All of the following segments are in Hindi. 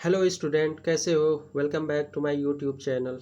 हेलो स्टूडेंट, कैसे हो? Welcome back to my YouTube channel.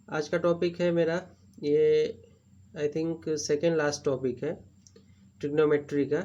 आज का टॉपिक है मेरा ये I think second last topic है ट्रिग्नोमेट्री का।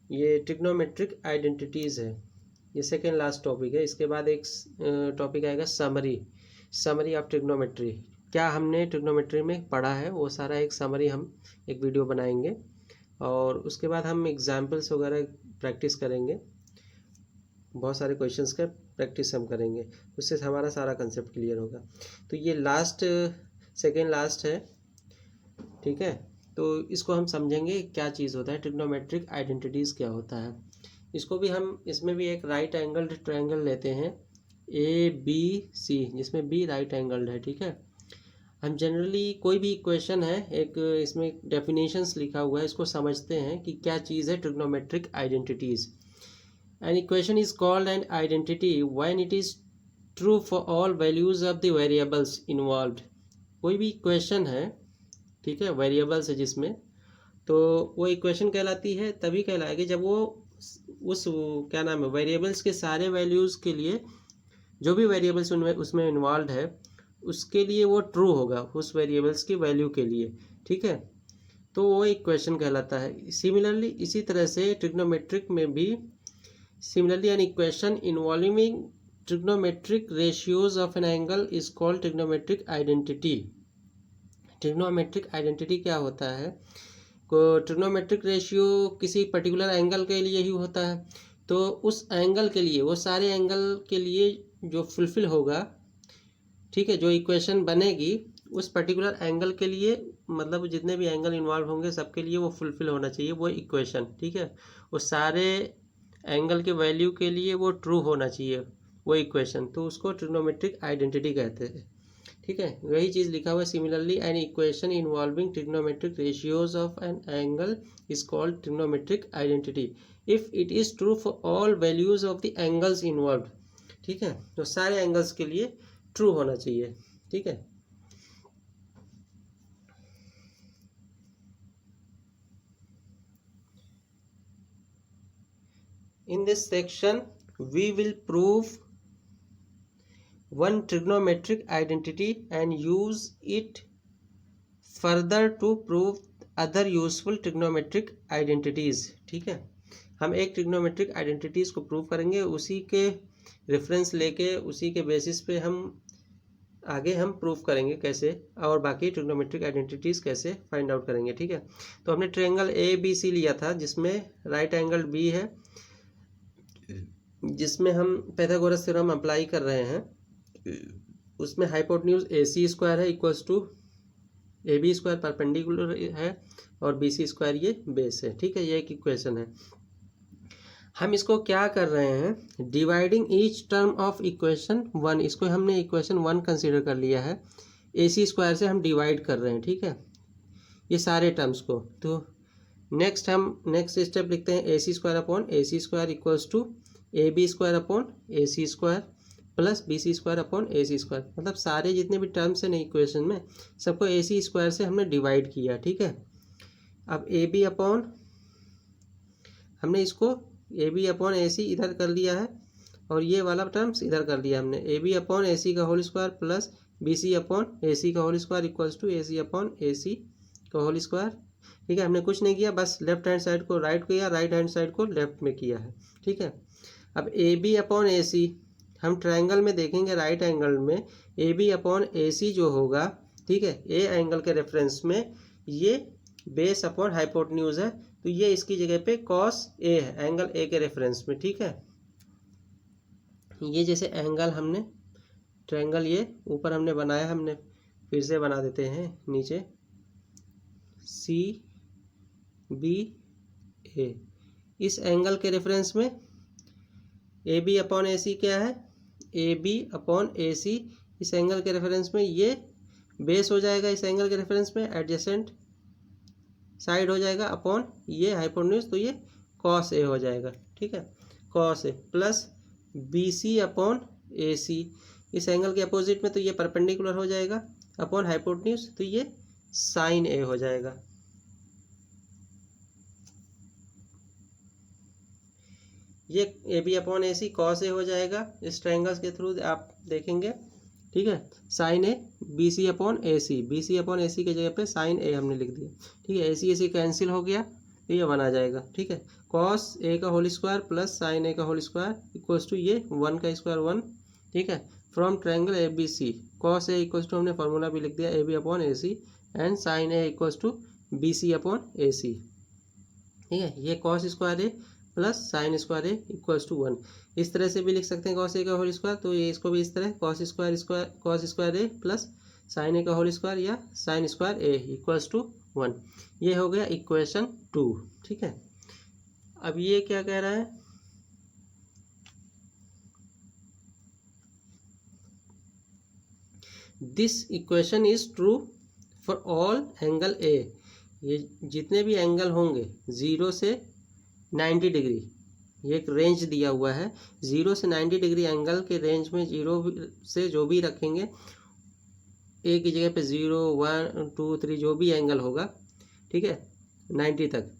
ये ट्रिग्नोमेट्रिक आइडेंटिटीज़ है, ये सेकेंड लास्ट टॉपिक है। इसके बाद एक टॉपिक आएगा समरी ऑफ ट्रिग्नोमेट्री। क्या हमने ट्रिग्नोमेट्री में पढ़ा है वो सारा एक समरी हम एक वीडियो बनाएंगे, और उसके बाद हम एग्जाम्पल्स वगैरह प्रैक्टिस करेंगे। बहुत सारे क्वेश्चंस का प्रैक्टिस हम करेंगे, उससे हमारा सारा कंसेप्ट क्लियर होगा। तो ये सेकेंड लास्ट है, ठीक है। तो इसको हम समझेंगे क्या चीज़ होता है, ट्रिग्नोमेट्रिक आइडेंटिटीज़ क्या होता है। इसको भी हम इसमें भी एक राइट एंगल्ड ट्रायंगल लेते हैं ABC, जिसमें B राइट एंगल्ड है, ठीक है। हम जनरली कोई भी इक्वेशन है, एक इसमें डेफिनेशंस लिखा हुआ है, इसको समझते हैं कि क्या चीज़ है trigonometric identities. An equation is called an identity when it is true for all values of the variables involved। कोई भी इक्वेशन है, ठीक है, वेरिएबल्स है जिसमें, तो वो इक्वेशन कहलाती है, तभी कहलाएगी जब वो उस क्या नाम है वेरिएबल्स के सारे वैल्यूज़ के लिए, जो भी वेरिएबल्स उसमें इन्वॉल्व है उसके लिए वो ट्रू होगा, उस वेरिएबल्स की वैल्यू के लिए, ठीक है। तो वो इक्वेशन कहलाता है। सिमिलरली इसी तरह से ट्रिग्नोमेट्रिक में भी Similarly, an equation involving trigonometric ratios of an angle is called trigonometric identity। Trigonometric identity क्या होता है? ट्रिग्नोमेट्रिक रेशियो किसी पर्टिकुलर एंगल के लिए ही होता है, तो उस एंगल के लिए, वो सारे एंगल के लिए जो फुलफिल होगा, ठीक है, जो इक्वेशन बनेगी उस पर्टिकुलर एंगल के लिए, मतलब जितने भी एंगल इन्वॉल्व होंगे सबके लिए वो फुलफिल होना चाहिए वो इक्वेशन, ठीक है। वो सारे एंगल के वैल्यू के लिए वो ट्रू होना चाहिए वो इक्वेशन, तो उसको ट्रिग्नोमेट्रिक आइडेंटिटी कहते हैं, ठीक है। वही चीज़ लिखा हुआ है, similarly an equation involving trigonometric ratios of an angle is called trigonometric identity if it is true for all values of the angles involve, ठीक है। तो सारे एंगल्स के लिए ट्रू होना चाहिए, ठीक है। In this section we will prove one trigonometric identity and use it further to prove other useful trigonometric identities, ठीक है। हम एक ट्रिग्नोमेट्रिक आइडेंटिटीज को प्रूव करेंगे, उसी के रेफरेंस लेके उसी के बेसिस पे हम आगे हम प्रूव करेंगे कैसे, और बाकी ट्रिग्नोमेट्रिक आइडेंटिटीज कैसे फाइंड आउट करेंगे, ठीक है। तो हमने ट्रायंगल ABC लिया था जिसमें राइट एंगल B है, जिसमें हम पाइथागोरस थ्योरम अप्लाई कर रहे हैं। उसमें हाइपोटेन्यूज AC स्क्वायर है equals to AB square perpendicular है, और BC स्क्वायर ये बेस है, ठीक है। ये एक इक्वेशन है। हम इसको क्या कर रहे हैं, dividing each term of equation 1, इसको हमने इक्वेशन 1 कंसीडर कर लिया है, AC स्क्वायर से हम डिवाइड कर रहे हैं, ठीक है, ये सारे टर्म्स को। तो नेक्स्ट स्टेप लिखते हैं AC square upon AC square equals to AB square upon AC square plus BC square upon AC square, मतलब सारे जितने भी टर्म्स हैं ना इक्वेशन में सबको AC स्क्वायर से हमने डिवाइड किया, ठीक है। अब AB अपॉन, हमने इसको AB अपॉन AC इधर कर लिया है, और ये वाला टर्म्स इधर कर लिया हमने, AB अपॉन AC का whole square plus BC upon AC का whole square equals to AC upon AC का होल स्क्वायर, ठीक है। हमने कुछ नहीं किया, बस लेफ्ट हैंड साइड को राइट किया, राइट हैंड साइड को लेफ्ट में किया है, ठीक है। अब AB अपॉन AC हम ट्रायंगल में देखेंगे, राइट एंगल में AB अपॉन AC जो होगा, ठीक है, ए एंगल के रेफरेंस में ये बेस अपॉन हाइपोटेन्यूज है, तो ये इसकी जगह पे कॉस A है, एंगल A के रेफरेंस में, ठीक है। ये जैसे एंगल हमने ट्रायंगल ये ऊपर हमने बनाया, हमने फिर से बना देते हैं नीचे CBA, इस एंगल के रेफरेंस में AB अपॉन AC क्या है, AB अपॉन AC इस एंगल के रेफरेंस में ये बेस हो जाएगा, इस एंगल के रेफरेंस में एडजेसेंट साइड हो जाएगा अपॉन ये हाइपोटेन्यूज, तो ये कॉस A हो जाएगा, ठीक है, cos A plus BC upon AC इस एंगल के अपोजिट में, तो ये परपेंडिकुलर हो जाएगा अपॉन हाइपोटेन्यूज, तो ये साइन A हो जाएगा। ये A B upon A C cos A हो जाएगा इस ट्रायंगल्स के थ्रू आप देखेंगे, ठीक है। Sine A B C upon A C, B C upon A C की जगह पे साइन ए हमने लिख दिया, ठीक है। ए सी कैंसिल हो गया तो ये 1 आ जाएगा, ठीक है। कॉस ए का whole square plus sine A का होल स्क्वायर इक्वल्स टू ये 1 का स्क्वायर 1, ठीक है। From triangle A B C cos A equals to हमने फार्मूला भी लिख दिया A B upon A C and sine A equals to B C upon A C, ठीक है। ये cos square A plus sine square A equals to 1, इस तरह से भी लिख सकते हैं कॉस ए का होल स्क्वायर, तो ये इसको भी इस तरह cos square A plus sine A का होल स्क्वायर या sine square A equals to 1। ये हो गया इक्वेशन 2, ठीक है। अब ये क्या कह रहा है, this equation is true for all angle A, ये जितने भी एंगल होंगे 0 से 90 डिग्री, ये एक रेंज दिया हुआ है, 0 से 90 डिग्री एंगल के रेंज में 0 से जो भी रखेंगे ए की जगह पे 0 1 2 3 जो भी एंगल होगा, ठीक है, 90 तक,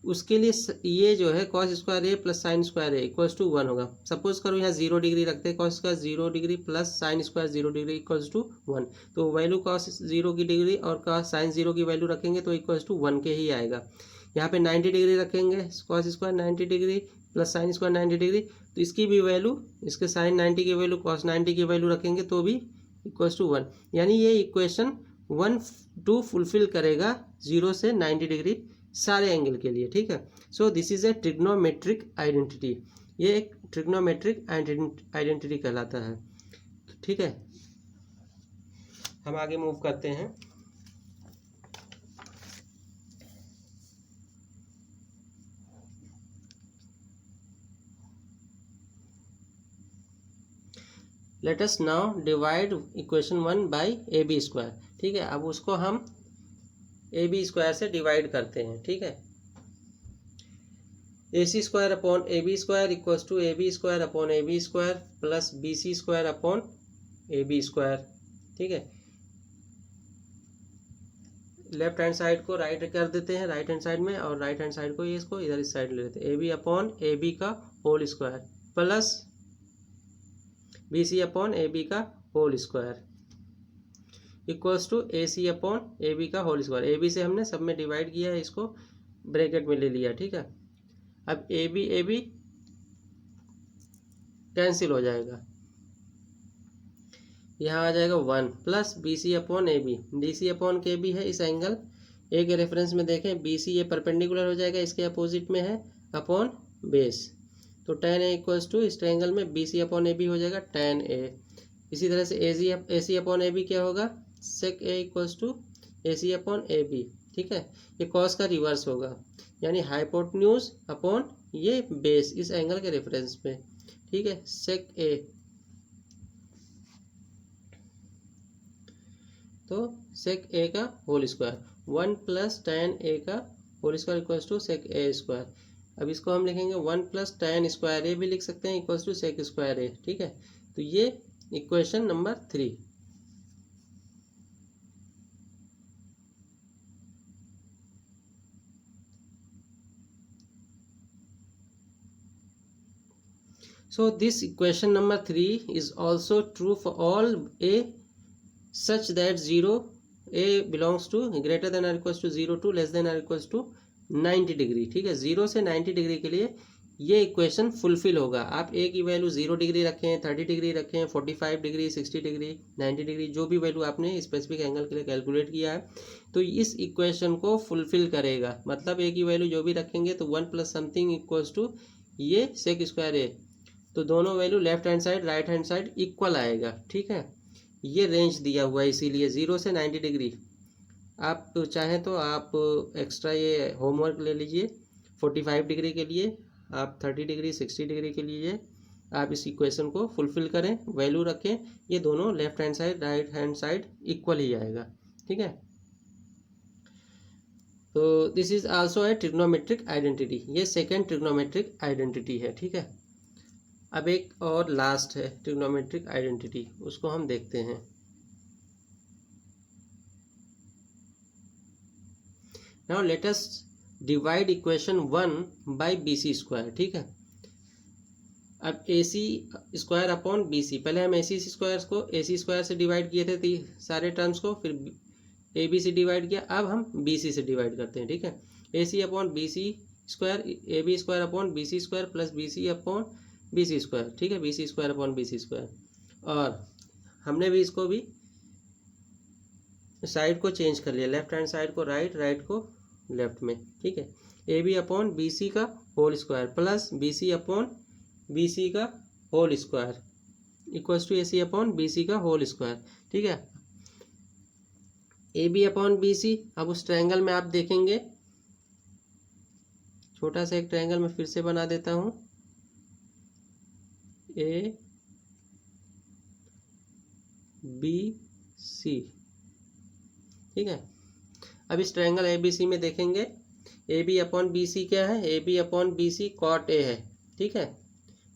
उसके लिए ये जो है cos square A plus sine square A equals to 1 होगा। सपोज करो यहाँ 0 डिग्री रखते हैं, cos square 0 degree plus sine square 0 degree equals to 1, तो वैल्यू कॉस 0 की डिग्री और कॉस साइन 0 की वैल्यू रखेंगे तो इक्वल्स टू 1 के ही आएगा। यहाँ पे 90 डिग्री रखेंगे, cos square 90 degree plus sine square 90 degree, तो इसकी भी वैल्यू, इसके साइन 90 की वैल्यू कॉस 90 की वैल्यू रखेंगे तो भी इक्वल्स टू 1, यानी ये इक्वेशन 1 2 फुलफिल करेगा 0 से 90 डिग्री सारे एंगल के लिए, ठीक है। So this is a trigonometric identity, ये एक ट्रिग्नोमेट्रिक आइडेंटिटी कहलाता है, ठीक है। हम आगे मूव करते हैं। Let us now divide equation 1 by A B square, ठीक है। अब उसको हम ए बी स्क्वायर से डिवाइड करते हैं, ठीक है। A C square upon A B square equals to A B square upon A B square plus B C square upon A B square, ठीक है। लेफ्ट हैंड साइड को राइट कर देते हैं राइट हैंड साइड में, और राइट हैंड साइड को ये इसको इधर इस साइड ले लेते हैं, A B upon A B का whole square plus B C upon A B का whole square equals to A C upon A B का होल स्क्वायर। ए बी से हमने सब में डिवाइड किया है, इसको ब्रैकेट में ले लिया, ठीक है। अब ए बी कैंसिल हो जाएगा, यहाँ आ जाएगा 1 plus B C upon A B C upon के बी है, इस एंगल ए के रेफरेंस में देखें बी सी ये परपेंडिकुलर हो जाएगा, इसके अपोजिट में है अपॉन बेस, तो tan ए इक्वल्स टू इस ट्रायंगल में B C upon A B हो जाएगा tan ए। इसी तरह से ए सी अपॉन ए बी क्या होगा, sec A equals to A C upon A B, ठीक है। ये कॉस का रिवर्स होगा, यानी हाइपोटेन्यूज अपॉन ये बेस इस एंगल के रेफरेंस में, ठीक है। सेक ए, तो सेक ए का whole square 1 plus tan A का whole square equals to sec A square. अब इसको हम लिखेंगे 1 प्लस tan स्क्वायर ए भी लिख सकते हैं इक्वल्स टू सेक स्क्वायर ए, ठीक है। तो ये equation number 3। So this equation number 3 is also true for all a such that 0 a belongs to greater than or equals to 0 to less than or equals to 90 degree, ठीक है। 0 से 90 डिग्री के लिए ये इक्वेशन फुलफिल होगा। आप a की वैल्यू 0 डिग्री रखें, 30 डिग्री रखें, 45 डिग्री, 60 डिग्री, 90 डिग्री, जो भी वैल्यू आपने स्पेसिफिक एंगल के लिए कैलकुलेट किया है, तो इस इक्वेशन को फुलफिल करेगा। मतलब a की वैल्यू जो भी रखेंगे तो 1 प्लस समथिंग इक्वल्स टू ये सेक स्क्वायर ए, तो दोनों value left hand side right hand side equal आएगा, ठीक है। ये रेंज दिया हुआ है इसीलिए 0 से 90 डिग्री। आप चाहें तो आप एक्स्ट्रा ये होमवर्क ले लीजिए, 45 डिग्री के लिए आप 30 डिग्री 60 डिग्री के लिए आप इस इक्वेशन को फुलफिल करें, वैल्यू रखें, ये दोनों left hand side right hand side equal ही आएगा, ठीक है। तो this is also a trigonometric identity, ये सेकेंड ट्रिग्नोमेट्रिक आइडेंटिटी है, ठीक है। अब एक और लास्ट है ट्रिग्नोमेट्रिक आइडेंटिटी, उसको हम देखते हैं। Now let us divide equation 1 by B C square, ठीक है। अब A C square upon B C, पहले हम ए सी स्क्वायर को ए सी स्क्वायर से डिवाइड किए थे सारे टर्म्स को, फिर ए बी से डिवाइड किया, अब हम बी सी से डिवाइड करते हैं। ठीक है, A C upon B C square, A B square upon B C square plus B C upon B C square. ठीक है, B C square upon B C square, और हमने भी इसको भी साइड को चेंज कर लिया, लेफ्ट हैंड साइड को राइट, राइट को लेफ्ट में। ठीक है, A B upon B C का whole square plus B C upon B C का whole square equals to A C upon B C का होल स्क्वायर। ठीक है, A B upon B C, अब उस ट्रायंगल में आप देखेंगे, छोटा सा एक ट्रायंगल में फिर से बना देता हूं, ए बी सी। ठीक है, अब इस ट्रायंगल ए बी सी में देखेंगे, A B upon B C क्या है, A B upon B C cot A है। ठीक है,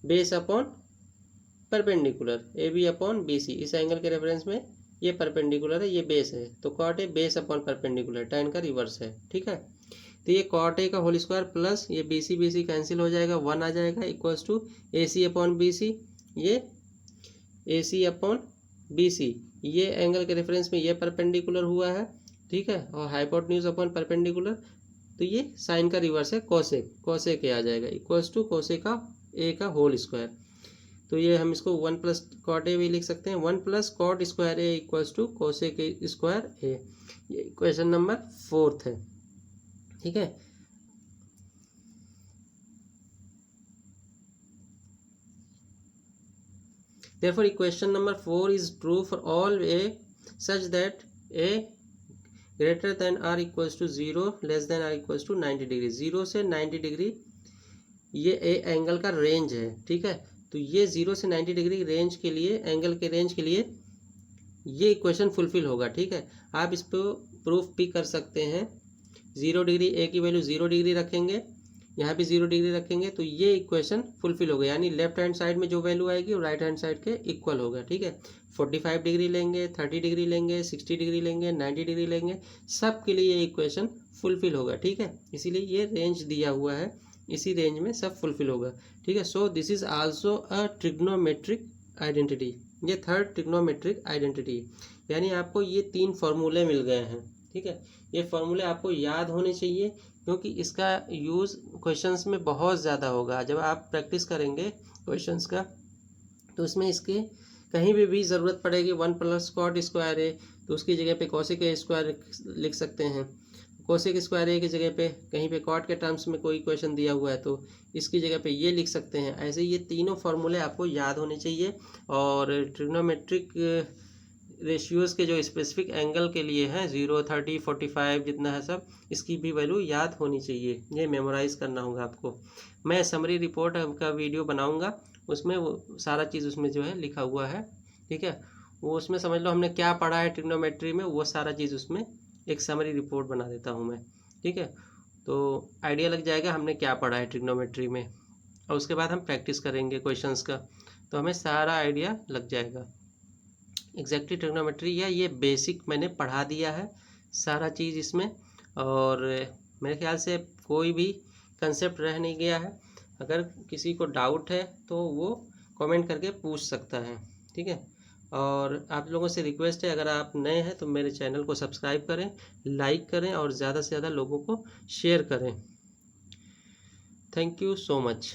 base upon perpendicular, A B upon B C, इस एंगल के रेफरेंस में ये परपेंडिकुलर है, ये बेस है, तो cot A base upon perpendicular, tan का रिवर्स है। ठीक है, तो ये कॉट ए का होल स्क्वायर प्लस ये बी सी कैंसिल हो जाएगा, 1 आ जाएगा, equals to A C upon B C, ये A C upon B C, ये एंगल के रेफरेंस में ये परपेंडिकुलर हुआ है। ठीक है, और हाइपोटेन्यूज अपॉन परपेंडिकुलर, तो ये साइन का रिवर्स है, कोसेक, कोसेक ए आ जाएगा, इक्वल्स टू कोसेक का ए का होल स्क्वायर। तो ये हम इसको 1 प्लस कॉट ए भी लिख सकते हैं, 1 plus cot square A equals to cosec square A. ये इक्वेशन नंबर 4 है। ठीक है, therefore equation number 4 is true for all a such that a greater than or equals to 0 less than or equals to 90 degree, 0 से 90 डिग्री ये ए एंगल का रेंज है। ठीक है, तो ये 0 से 90 डिग्री रेंज के लिए, एंगल के रेंज के लिए ये इक्वेशन फुलफिल होगा। ठीक है, आप इस पर प्रूफ भी कर सकते हैं, 0 डिग्री, ए की वैल्यू 0 डिग्री रखेंगे, यहाँ भी 0 डिग्री रखेंगे, तो ये इक्वेशन फुलफिल होगा, यानी लेफ्ट हैंड साइड में जो वैल्यू आएगी वो राइट हैंड साइड के इक्वल होगा। ठीक है, 45 डिग्री लेंगे, 30 डिग्री लेंगे, 60 डिग्री लेंगे, 90 डिग्री लेंगे, सब के लिए ये इक्वेशन फुलफिल होगा। ठीक है, इसीलिए ये रेंज दिया हुआ है, इसी रेंज में सब फुलफिल होगा। ठीक है, so this is also a trigonometric identity, ये थर्ड ट्रिग्नोमेट्रिक आइडेंटिटी, यानी आपको ये 3 फॉर्मूले मिल गए हैं। ठीक है, ये फॉर्मूले आपको याद होने चाहिए, क्योंकि इसका यूज़ क्वेश्चंस में बहुत ज़्यादा होगा। जब आप प्रैक्टिस करेंगे क्वेश्चंस का, तो उसमें इसके कहीं भी ज़रूरत पड़ेगी, 1 प्लस कॉट स्क्वायर ए, तो उसकी जगह पे कोसेक ए स्क्वायर लिख सकते हैं, कोसेक स्क्वायर ए की जगह पे कहीं पे कॉट के टर्म्स में कोई क्वेश्चन दिया हुआ है तो इसकी जगह पे ये लिख सकते हैं। ऐसे ये तीनों फार्मूले आपको याद होने चाहिए, और ट्रिग्नोमेट्रिक रेशियोज़ के जो स्पेसिफिक एंगल के लिए हैं, 0, 30, 45 जितना है सब, इसकी भी वैल्यू याद होनी चाहिए, ये मेमोराइज़ करना होगा आपको। मैं समरी रिपोर्ट का वीडियो बनाऊंगा, उसमें वो सारा चीज़ उसमें जो है लिखा हुआ है। ठीक है, वो उसमें समझ लो हमने क्या पढ़ा है ट्रिग्नोमेट्री में, वो सारा चीज़ उसमें एक समरी रिपोर्ट बना देता हूँ मैं। ठीक है, तो आइडिया लग जाएगा हमने क्या पढ़ा है ट्रिग्नोमेट्री में, और उसके बाद हम प्रैक्टिस करेंगे क्वेश्चंस का, तो हमें सारा आइडिया लग जाएगा। एग्जैक्टली ट्रिग्नोमेट्री या ये बेसिक मैंने पढ़ा दिया है सारा चीज़ इसमें, और मेरे ख्याल से कोई भी कंसेप्ट रह नहीं गया है। अगर किसी को डाउट है तो वो कमेंट करके पूछ सकता है। ठीक है, और आप लोगों से रिक्वेस्ट है, अगर आप नए हैं तो मेरे चैनल को सब्सक्राइब करें, लाइक करें और ज़्यादा से ज़्यादा लोगों को शेयर करें। Thank you so much.